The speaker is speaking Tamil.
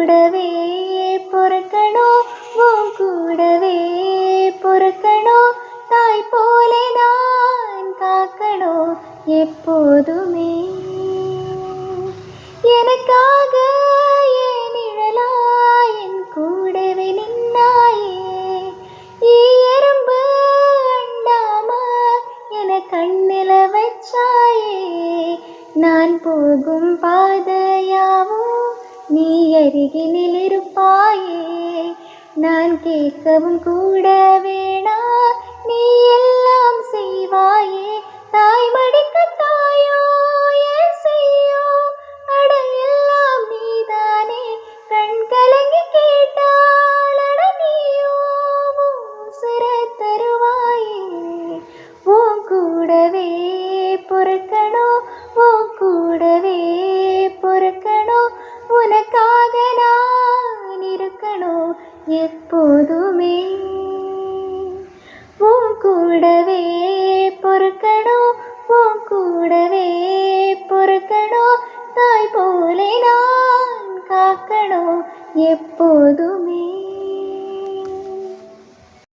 கூடவே பொறுக்கணும், உன் கூடவே பொறுக்கணும், தாய் போல நான் காக்கணும் எப்போதுமே. எனக்காக என் நிழலாய் என் கூடவே நின்னாயே, எறும்பு அண்டாம என கண்ணில வச்சாயே. நான் போகும் பாதையாவும் நீ அருகினில் இருப்பாயே, நான் கேட்கவும் கூட வேணா நீ எல்லாம் செய்வாயே. தாய் மடிக்க தாயோ ஏன் செய்யோ, அட எல்லாம் நீதானே. கண் கலங்கி கேட்டால் அட நீயோ உசுர தருவாயே. உன் கூடவே பொறுக்கணும், உன் கூடவே பொறுக்கணும், உனக்காக நான் இருக்கணும் எப்போதுமே. உன் கூடவே பொறுக்கணும், உன் கூடவே பொறுக்கணும், தாய் போல நான் காக்கணும் எப்போதுமே.